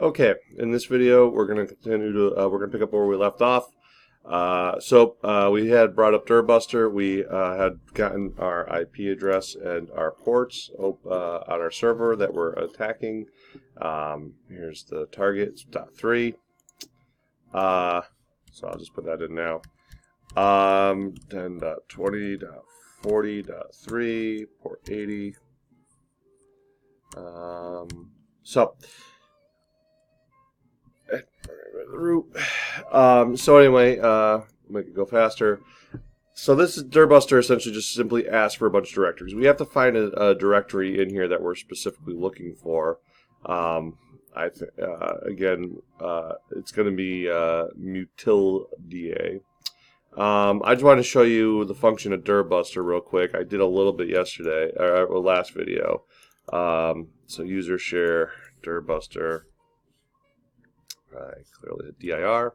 Okay, in this video, we're going to continue to we're going to pick up where we left off. We had brought up Dirtbuster. We had gotten our IP address and our ports on our server that we're attacking. Here's the target. It's .3. So I'll just put that in now. 10.20.40.3 port 80. The root. So anyway, make it go faster. So this is Dirtbuster essentially just simply asks for a bunch of directories. We have to find a directory in here that we're specifically looking for. Again, it's going to be mutilidae. I just want to show you the function of Dirtbuster real quick. I did a little bit yesterday, or last video. So user share Dirtbuster. Clearly a dir.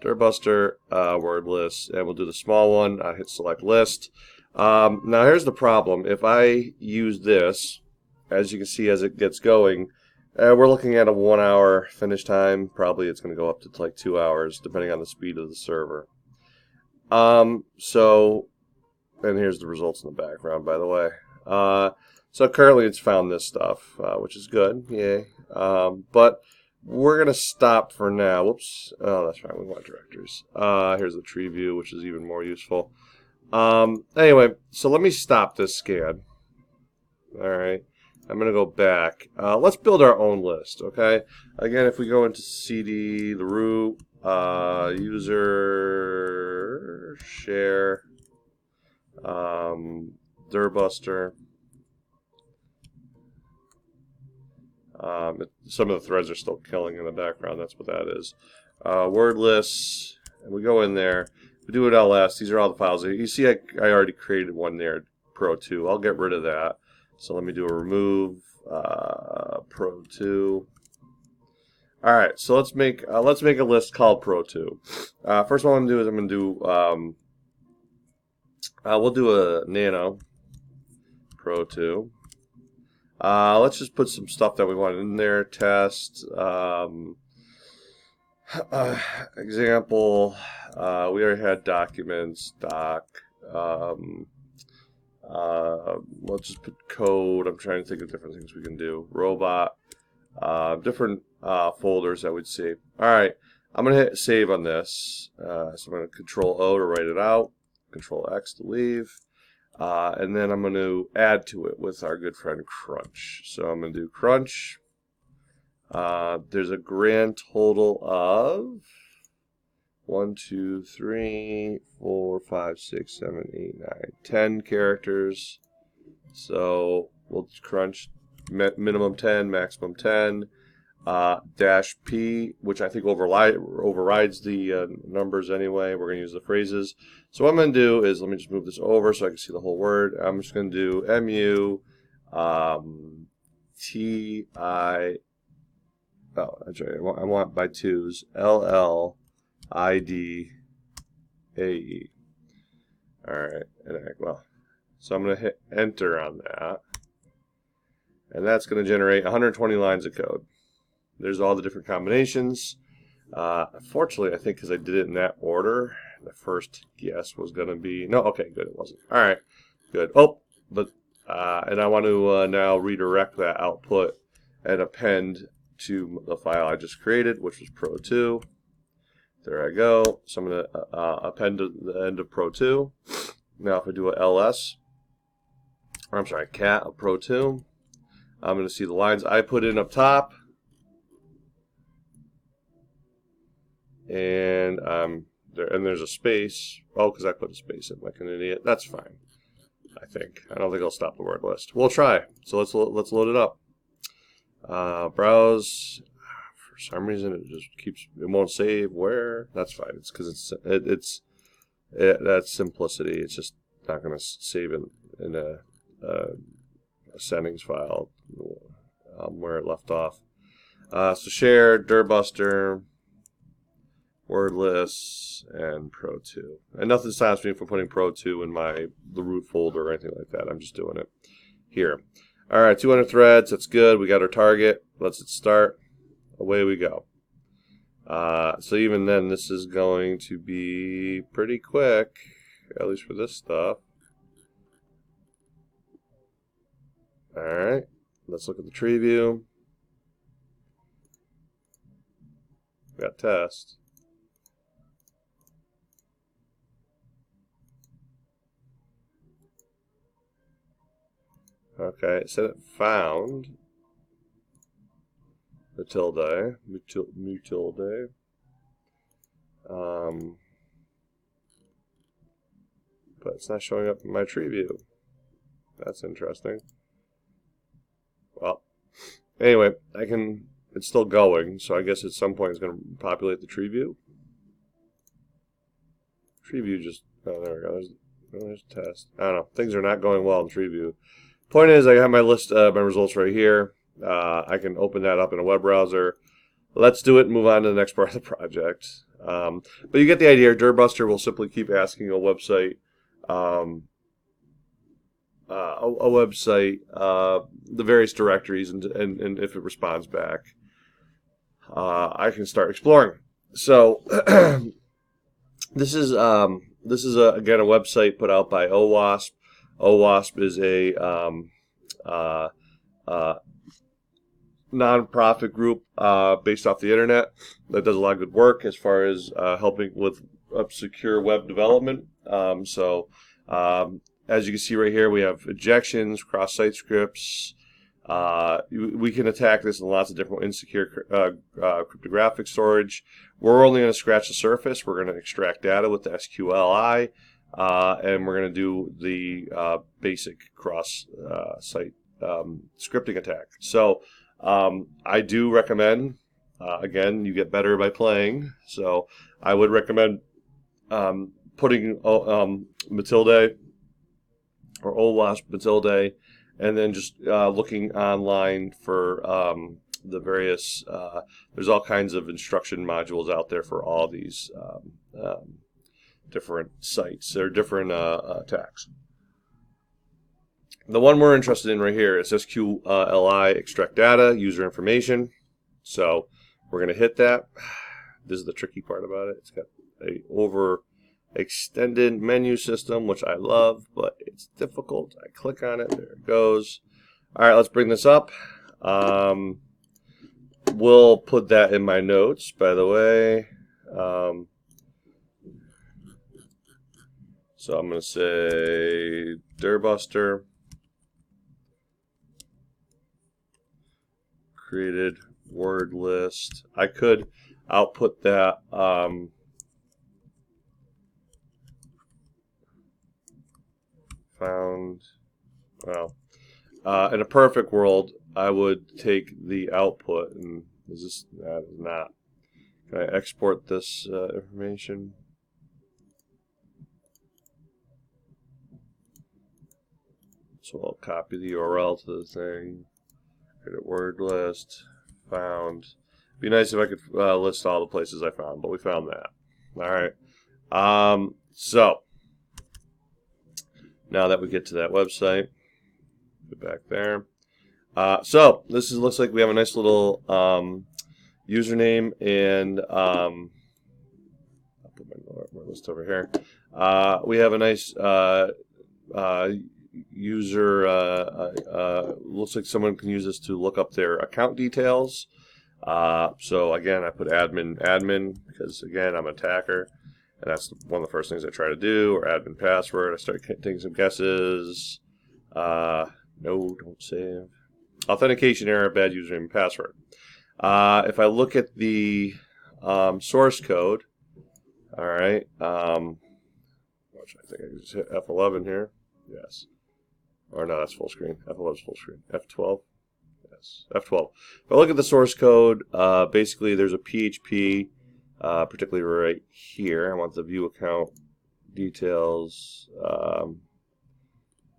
Dirtbuster, word list, and we'll do the small one. I hit select list. Now here's the problem. If I use this, as you can see as it gets going, we're looking at a 1 hour finish time. Probably it's going to go up to like 2 hours, depending on the speed of the server. And here's the results in the background, by the way. So currently it's found this stuff, which is good. Yay. But we're going to stop for now. Whoops. Oh, that's fine. We want directories. Here's the tree view, which is even more useful. Anyway, so let me stop this scan. All right. I'm going to go back. Let's build our own list, okay? Again, if we go into cd, the root, user, share, Dirtbuster. Some of the threads are still killing in the background. That's what that is. Word lists, and we go in there. We do an ls. These are all the files. You see, I already created one there, pro2. I'll get rid of that. So let me do a remove pro2. All right. So let's make a list called pro2. First, what I'm gonna do is I'm gonna do we'll do a nano pro2. Let's just put some stuff that we want in there. Test, example, we already had documents, doc, let's just put code. I'm trying to think of different things we can do. Robot, different folders that we'd save. Alright, I'm going to hit save on this. So I'm going to Control O to write it out, Control X to leave. And then I'm going to add to it with our good friend Crunch. So I'm going to do Crunch. There's a grand total of 1, 2, 3, 4, 5, 6, 7, 8, 9, 10 characters. So we'll crunch minimum 10, maximum 10. Dash P, which I think overrides the numbers anyway. We're going to use the phrases. So what I'm going to do is, let me just move this over so I can see the whole word. I'm just going to do MU TI. Oh, that's right. I want by twos. LLIDAE. All right. Well, so I'm going to hit enter on that, and that's going to generate 120 lines of code. There's all the different combinations. Unfortunately, I think because I did it in that order, the first guess was going to be... No, okay, good, it wasn't. All right, good. Oh, but and I want to now redirect that output and append to the file I just created, which was pro2. There I go. So I'm going to append to the end of pro2. Now if I do a ls, or I'm sorry, cat of pro2, I'm going to see the lines I put in up top. And there's a space. Oh, because I put a space in like an idiot. That's fine. I think. I don't think I'll stop the word list. We'll try. So let's load it up. Browse. For some reason, it just keeps. It won't save. Where? That's fine. It's because that's simplicity. It's just not going to save in a settings file where it left off. So share Dirtbuster. Wordless and pro2, and nothing stops me from putting pro2 in the root folder or anything like that. I'm just doing it here. All right, 200 threads. That's good. We got our target. Let's hit start. away we go. So even then, this is going to be pretty quick, at least for this stuff. Alright, let's look at the tree view. We got test. Okay, it said it found Matilde. But it's not showing up in my tree view. That's interesting. Well, anyway, it's still going, so I guess at some point it's going to populate the tree view. Tree view just, oh, there we go. There's test. I don't know. Things are not going well in tree view. Point is, I have my list, my results right here. I can open that up in a web browser. Let's do it and move on to the next part of the project. But you get the idea. Dirtbuster will simply keep asking a website, the various directories, and if it responds back, I can start exploring. So this is again a website put out by OWASP. OWASP is a non-profit group based off the internet that does a lot of good work as far as helping with secure web development. As you can see right here, we have injections, cross-site scripts. We can attack this in lots of different insecure cryptographic storage. We're only going to scratch the surface. We're going to extract data with the SQLI, and we're going to do the basic cross-site scripting attack. So I do recommend, again, you get better by playing. So I would recommend putting Matilde or OWASP Matilde, and then just looking online for the various, there's all kinds of instruction modules out there for all these different sites. They're different attacks. The one we're interested in right here is SQLI extract data, user information. So we're going to hit that. This is the tricky part about it. It's got a overextended menu system, which I love, but it's difficult. I click on it. There it goes. All right, let's bring this up. We'll put that in my notes, by the way. So I'm going to say Dirtbuster created word list. I could output that found, well, in a perfect world, I would take the output, and is this, that is not. Can I export this information? So I'll copy the URL to the thing. Create a word list. Found. Be nice if I could list all the places I found, but we found that. All right. So now that we get to that website, get back there. So this looks like we have a nice little username, and I'll put my list over here. We have a nice user. Looks like someone can use this to look up their account details. So again, I put admin because again I'm an attacker, and that's one of the first things I try to do. Or admin password. I start taking some guesses. No, don't save. Authentication error, bad username and password. If I look at the source code, all right. Which I think I can just hit F11 here. Yes. Or no, that's full screen. F11 is full screen. F12. Yes. F12. If I look at the source code, basically there's a PHP, particularly right here. I want the view account details.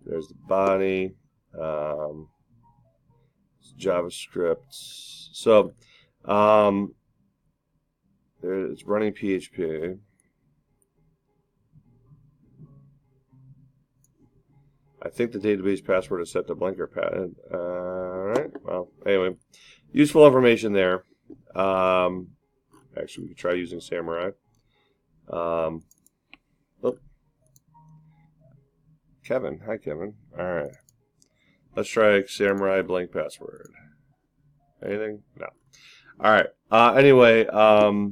There's the body. JavaScript. So it's running PHP. I think the database password is set to blank or patent. Alright, well, anyway, useful information there. Actually, we could try using Samurai. Oh, Kevin. Hi, Kevin. All right. Let's try Samurai blank password. Anything? No. All right. Anyway, but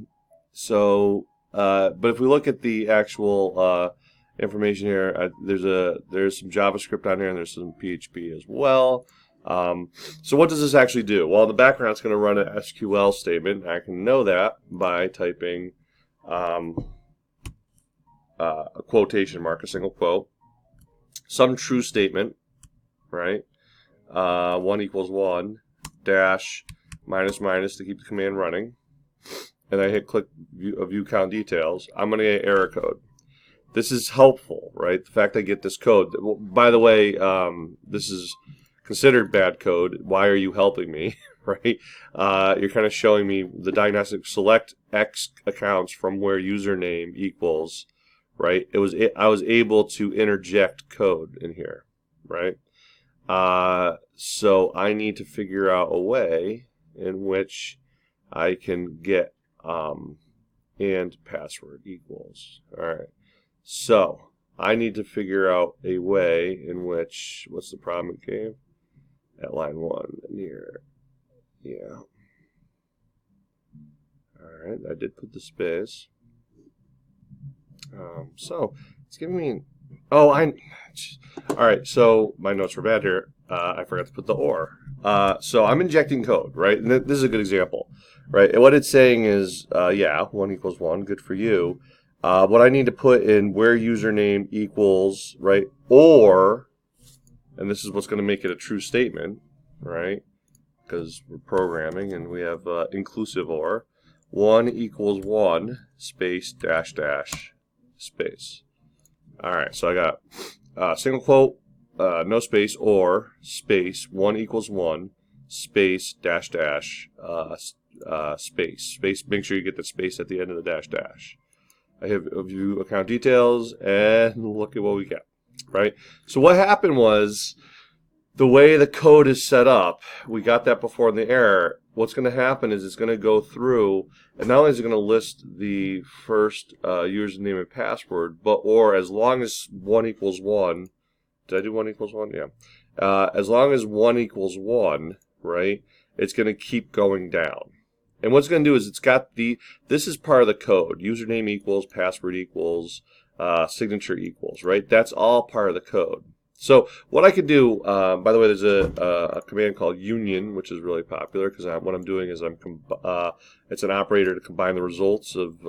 if we look at the actual information here, there's some JavaScript on here and there's some PHP as well. So what does this actually do? Well, in the background, it's going to run an SQL statement. I can know that by typing a quotation mark, a single quote, some true statement, right? 1 equals 1 dash minus minus to keep the command running, and I hit click view count details. I'm going to get error code. This is helpful, right? The fact I get this code. By the way, this is considered bad code. Why are you helping me, right? You're kind of showing me the diagnostic select X accounts from where username equals, right? I was able to interject code in here, right? So I need to figure out a way in which I can get and password equals. All right. So I need to figure out a way in which, what's the problem it gave? At line 1 near, yeah. All right, I did put the space. So it's giving me, all right, so my notes were bad here. I forgot to put the or. So I'm injecting code, right? And this is a good example, right? And what it's saying is, yeah, 1 equals 1, good for you. What I need to put in where username equals, right, or, and this is what's going to make it a true statement, right, because we're programming and we have inclusive or, 1 equals 1 space dash dash space. All right, so I got single quote, no space, or space, 1 equals 1 space dash dash space. Make sure you get the space at the end of the dash dash. I have view account details, and look at what we get, right? So what happened was, the way the code is set up, we got that before in the error. What's going to happen is it's going to go through, and not only is it going to list the first username and password, or as long as 1 equals 1, did I do 1 equals 1? Yeah. As long as 1 equals 1, right, it's going to keep going down. And what it's going to do is this is part of the code. Username equals, password equals, signature equals, right? That's all part of the code. So what I could do, by the way, there's a command called union, which is really popular because what I'm doing is it's an operator to combine the results of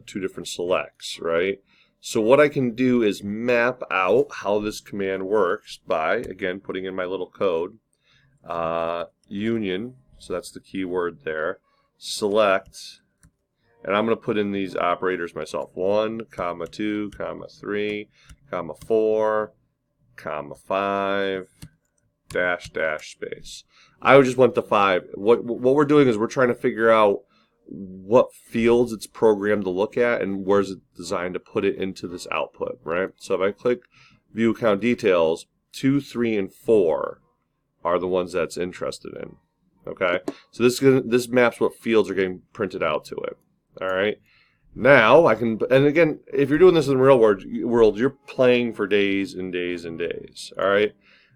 2 different selects, right? So what I can do is map out how this command works by, again, putting in my little code, union, so that's the keyword there, select, and I'm going to put in these operators myself, 1, 2, 3, 4, 5, dash dash space. I just went to 5. What we're doing is we're trying to figure out what fields it's programmed to look at and where's it designed to put it into this output, right? So if I click view account details, 2, 3, and 4 are the ones that's interested in. Okay, so this maps what fields are getting printed out to it. All right. Now I can, and again, if you're doing this in the real world, you're playing for days and days and days. All right.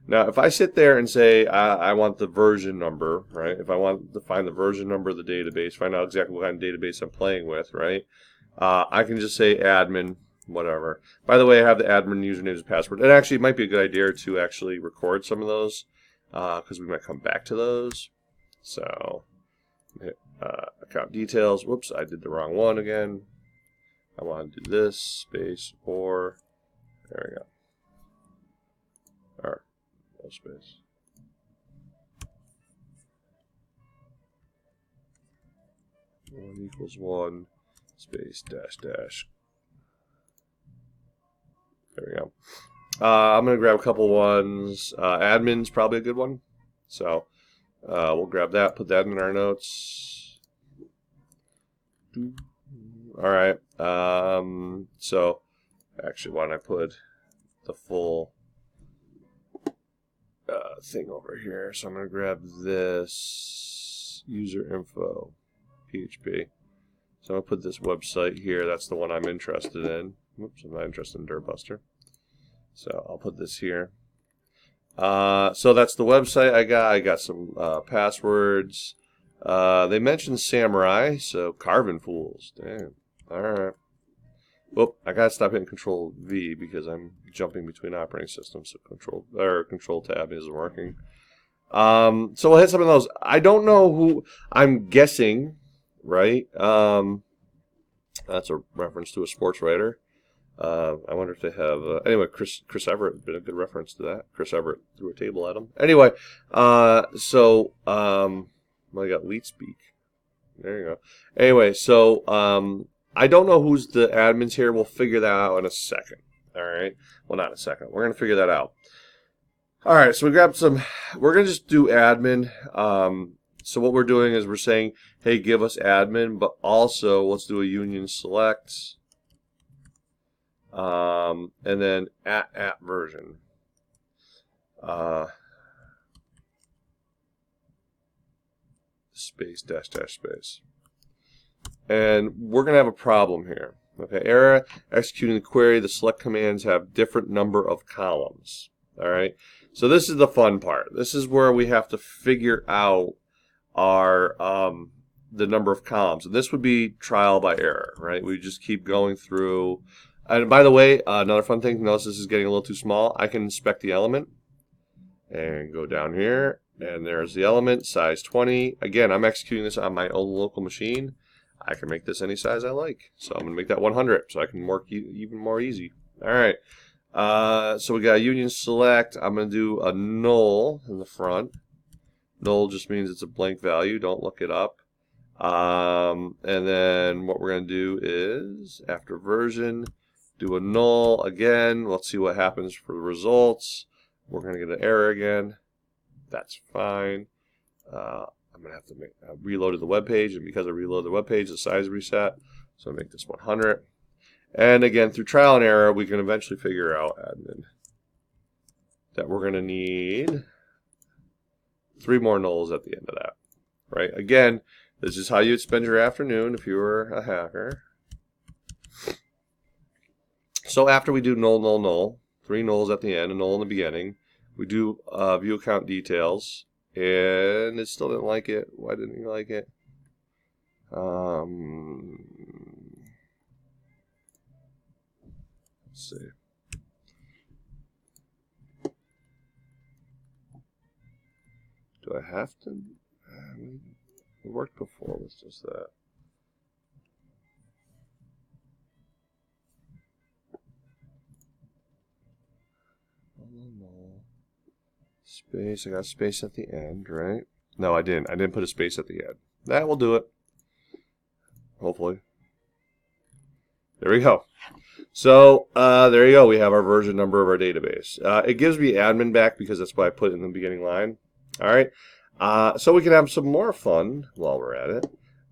Now, if I sit there and say I want the version number, right? If I want to find the version number of the database, find out exactly what kind of database I'm playing with, right? I can just say admin, whatever. By the way, I have the admin username and password. And actually, it might be a good idea to actually record some of those because we might come back to those. So, hit account details. Whoops, I did the wrong one again. I want to do this, space, or, there we go. Or, no space. One equals 1, space, dash, dash. There we go. I'm going to grab a couple ones. Admin's probably a good one. So, we'll grab that, put that in our notes. Alright, so actually why don't I put the full thing over here. So I'm going to grab this user info. PHP. So I'm going to put this website here. That's the one I'm interested in. Oops, I'm not interested in Dirtbuster. So I'll put this here. So that's the website I got. I got some passwords. They mentioned Samurai, so Carving Fools. Damn. Alright. Well, I gotta stop hitting Control V because I'm jumping between operating systems, so Control Tab isn't working. So we'll hit some of those. I don't know who. I'm guessing, right? That's a reference to a sports writer. I wonder if they have. Anyway, Chris Everett has been a good reference to that. Chris Everett threw a table at him. Anyway, well, I got Leet Speak. There you go. Anyway, so I don't know who's the admins here. We'll figure that out in a second. All right. Well, not in a second. We're gonna figure that out. All right. So we grabbed some. We're gonna just do admin. So what we're doing is we're saying, hey, give us admin, but also let's do a union select. And then at version. Space dash dash space. And we're going to have a problem here. Okay, error executing the query. The select commands have different number of columns. All right. So this is the fun part. This is where we have to figure out our the number of columns. And this would be trial by error, right? We just keep going through. And by the way, another fun thing, notice this is getting a little too small. I can inspect the element and go down here, and there's the element, size 20. Again, I'm executing this on my own local machine. I can make this any size I like. So I'm going to make that 100 so I can work even more easy. All right. So we got a union select. I'm going to do a null in the front. Null just means it's a blank value. Don't look it up. And then what we're going to do is, after version, do a null again. Let's see what happens for the results. We're going to get an error again. That's fine. I'm going to have to make reloaded the web page, and because I reload the web page, the size reset. So I'll make this 100. And again, through trial and error, we can eventually figure out admin that we're going to need 3 more nulls at the end of that. Right? Again, this is how you'd spend your afternoon if you were a hacker. So after we do null, null, null, 3 nulls at the end, a null in the beginning, we do view account details, and it still didn't like it. Why didn't you like it? Let's see. Do I have to? It worked before with just that. Space. I got space at the end, right? No, I didn't. I didn't put a space at the end. That will do it. Hopefully. There we go. So there you go. We have our version number of our database. It gives me admin back because that's what I put in the beginning line. All right. So we can have some more fun while we're at it.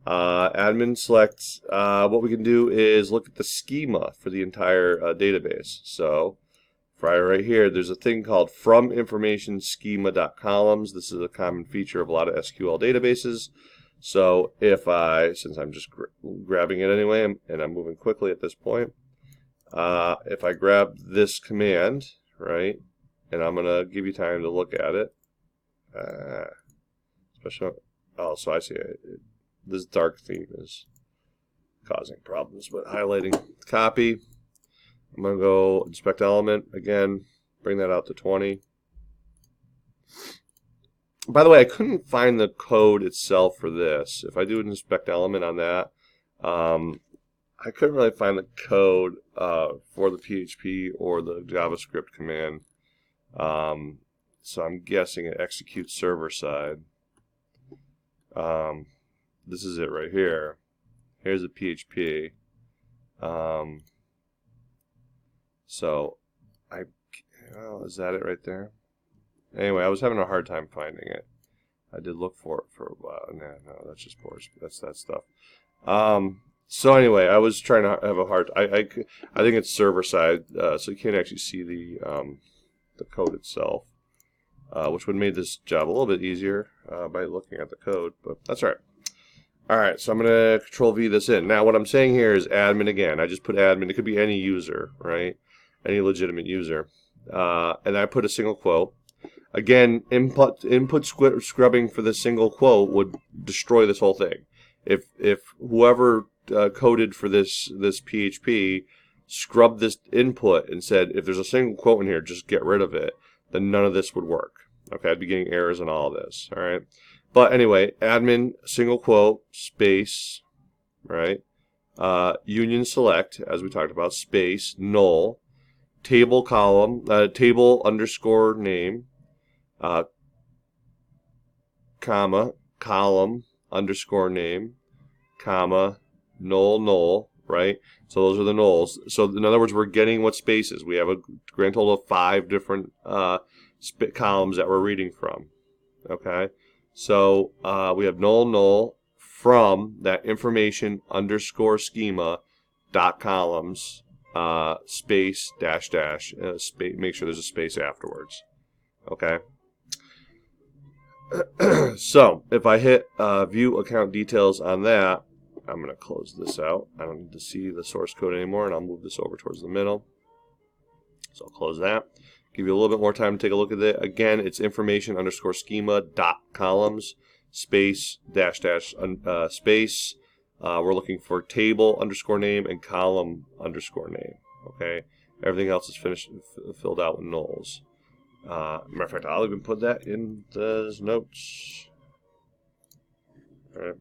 Admin select. What we can do is look at the schema for the entire database. So right here, there's a thing called from information schema.columns. This is a common feature of a lot of SQL databases. So if since I'm just grabbing it anyway, and I'm moving quickly at this point, if I grab this command, right, and I'm going to give you time to look at it, especially, oh, so I see this dark theme is causing problems, but highlighting copy, I'm going to go inspect element again, bring that out to 20. By the way, I couldn't find the code itself for this. If I do an inspect element on that, I couldn't really find the code for the PHP or the JavaScript command. So I'm guessing it executes server side. This is it right here. Here's the PHP. So is that it right there? Anyway, I was having a hard time finding it. I did look for it for a while. No, that's just poor. That's that stuff. So anyway, I was trying to have a hard. I think it's server side, so you can't actually see the code itself, which would have made this job a little bit easier by looking at the code. But that's all right. Alright, so I'm going to control V this in. Now what I'm saying here is admin again. I just put admin. It could be any user, right? Any legitimate user. And I put a single quote. Again, input scrubbing for this single quote would destroy this whole thing. If whoever coded for this PHP scrubbed this input and said, if there's a single quote in here, just get rid of it, then none of this would work. Okay, I'd be getting errors in all of this. All right. But anyway, admin, single quote, space, right? Union select, as we talked about, space, null, table column, table underscore name, comma, column underscore name, comma, null, right? So those are the nulls. So in other words, we're getting what space is. We have a grand total of 5 different columns that we're reading from. Okay? So we have null from that information underscore schema dot columns space dash space. Make sure there's a space afterwards. Okay. So if I hit view account details on that, I'm going to close this out. I don't need to see the source code anymore, and I'll move this over towards the middle. So I'll close that. Give you a little bit more time to take a look at it. Again, it's information underscore schema dot columns space dash space. We're looking for table underscore name and column underscore name. Okay, everything else is filled out with nulls. Matter of fact, I'll even put that in the notes. All right.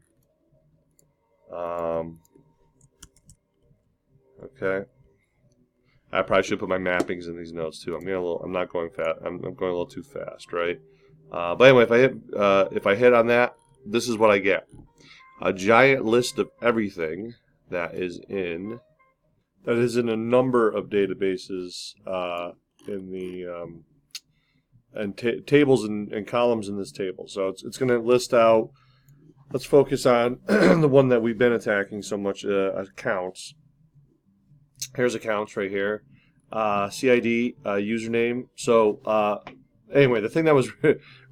Okay. I probably should put my mappings in these notes too. I'm not going fast. I'm going a little too fast, right? But anyway, if I hit on that, this is what I get: a giant list of everything that is in a number of databases in the and tables and columns in this table. So it's going to list out. Let's focus on the one that we've been attacking so much, accounts. Here's accounts right here. CID, username. So anyway, the thing that was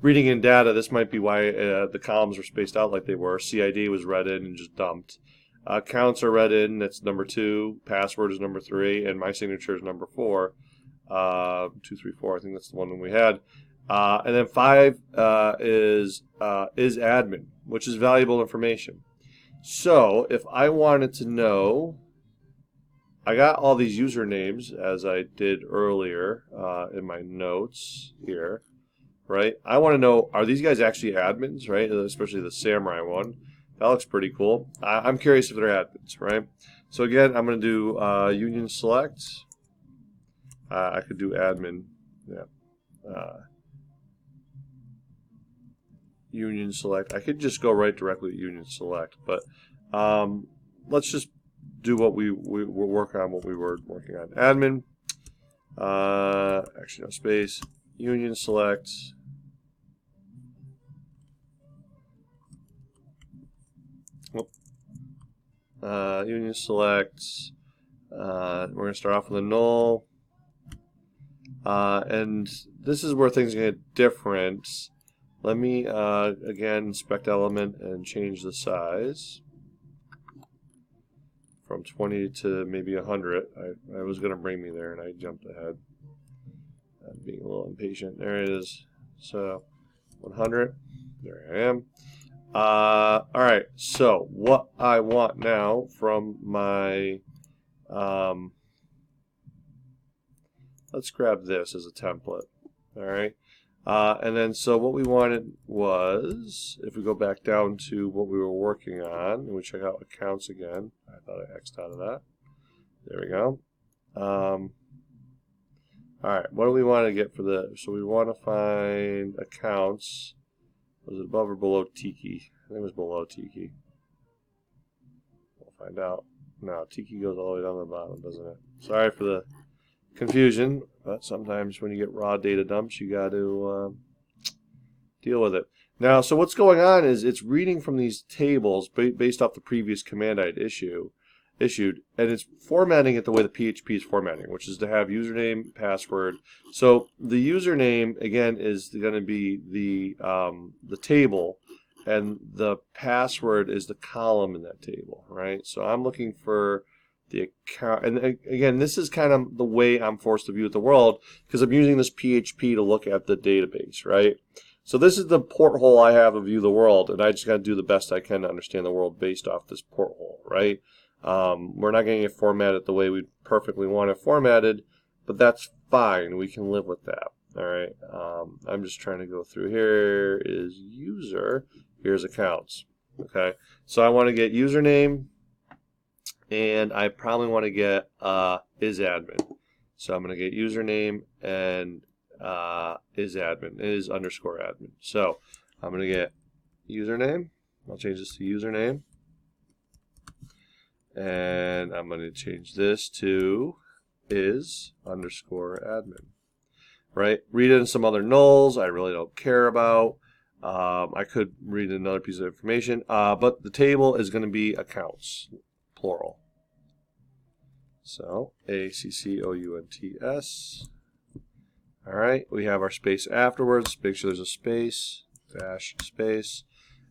reading in data, this might be why the columns were spaced out like they were. CID was read in and just dumped. Accounts are read in, that's number 2. Password is number 3. And my signature is number 4. 2, 3, 4, I think that's the one that we had. And then 5 is admin, which is valuable information. So if I wanted to know, I got all these usernames as I did earlier in my notes here, right? I want to know, are these guys actually admins, right? Especially the samurai one. That looks pretty cool. I'm curious if they're admins, right? So again, I'm going to do union select. I could do admin, yeah. Union select. I could just go right directly to union select, but let's just do what we work on what we were working on. Admin. Actually, no space. Union select. Union select. We're going to start off with a null. And this is where things get different. Let me, again, inspect element and change the size from 20 to maybe 100. I was going to bring me there, and I jumped ahead. I'm being a little impatient. There it is. So, 100. There I am. Alright, so what I want now from my... let's grab this as a template. Alright. And then so what we wanted was, if we go back down to what we were working on, and we check out accounts again. I thought I X'd out of that. There we go. Alright, what do we want to get for the, so we want to find accounts. Was it above or below Tiki? I think it was below Tiki. We'll find out. No, Tiki goes all the way down to the bottom, doesn't it? Sorry for the confusion, but sometimes when you get raw data dumps, you got to deal with it. Now, so what's going on is it's reading from these tables based off the previous command I'd issued, and it's formatting it the way the PHP is formatting, which is to have username, password. So the username again is going to be the table, and the password is the column in that table, right? So I'm looking for the account, and again, this is kind of the way I'm forced to view the world because I'm using this PHP to look at the database, right? So this is the porthole I have to view the world, and I just got to do the best I can to understand the world based off this porthole, right? We're not getting it formatted the way we perfectly want it formatted, but that's fine. We can live with that. All right. I'm just trying to go through. Here is user. Here's accounts. Okay. So I want to get username, and I probably want to get is admin. So I'm going to get username and is admin, is underscore admin. So I'm going to get username. I'll change this to username. And I'm going to change this to is underscore admin. Right? Read in some other nulls I really don't care about. I could read another piece of information. But the table is going to be accounts, plural. So ACCOUNTS. All right, we have our space afterwards. Make sure there's a space, dash space,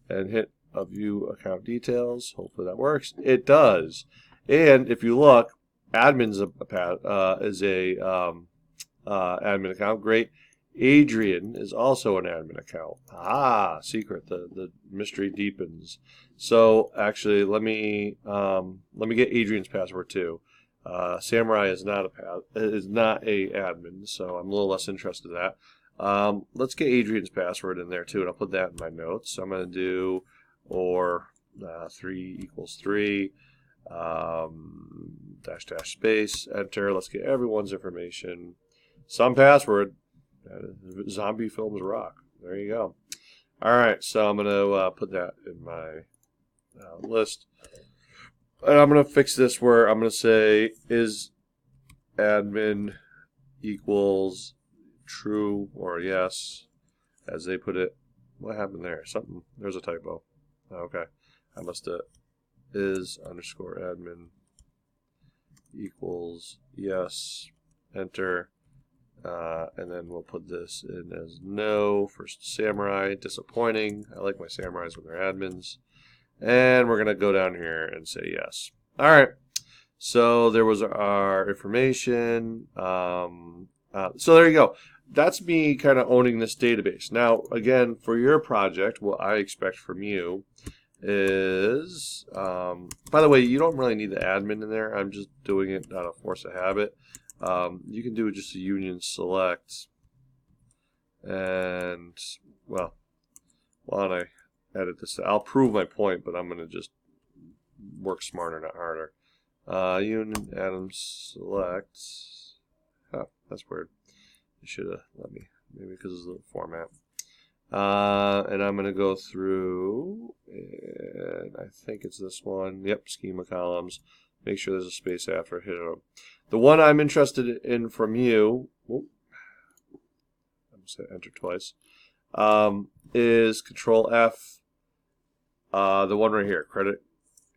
and hit a view account details. Hopefully that works. It does. And if you look, admin's is a admin account. Great. Adrian is also an admin account. Ah, secret. The mystery deepens. So actually, let me get Adrian's password too. Samurai is not a admin, so I'm a little less interested in that. Let's get Adrian's password in there too, and I'll put that in my notes. So I'm going to do or 3 equals 3 dash dash space enter. Let's get everyone's information. Some password. Zombie films rock. There you go. All right, so I'm going to put that in my list. And I'm going to fix this where I'm going to say is admin equals true or yes, as they put it. What happened there? Something. There's a typo. Okay. I must have is underscore admin equals yes. Enter. And then we'll put this in as no for samurai. Disappointing. I like my samurais when they're admins. And we're going to go down here and say yes. All right. So there was our information. So there you go. That's me kind of owning this database. Now, again, for your project, what I expect from you is, by the way, you don't really need the admin in there. I'm just doing it out of force of habit. You can do just a union select. And, well, why don't I edit this? I'll prove my point, but I'm going to just work smarter, not harder. Union Adam select. Oh, that's weird. You should have let me. Maybe because of the format. And I'm going to go through, and I think it's this one. Yep, schema columns. Make sure there's a space after. Hit it up. The one I'm interested in from you. I'm going to say enter twice. Is Control F. The one right here, credit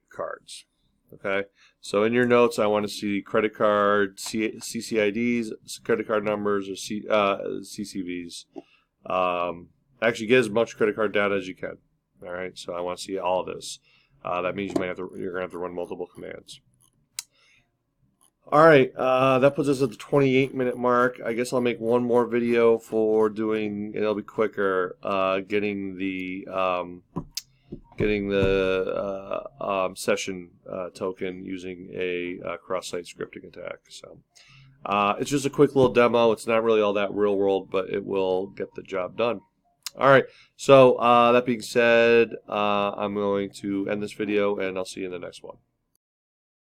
cards. Okay, so in your notes, I want to see credit card CCIDs, credit card numbers, or CCVs. Actually, get as much credit card data as you can. All right, so I want to see all this. That means you're gonna have to run multiple commands. All right, that puts us at the 28-minute mark. I guess I'll make one more video for doing, and it'll be quicker, getting the session token using a cross-site scripting attack. So it's just a quick little demo. It's not really all that real world, but it will get the job done. All right, so that being said, I'm going to end this video, and I'll see you in the next one.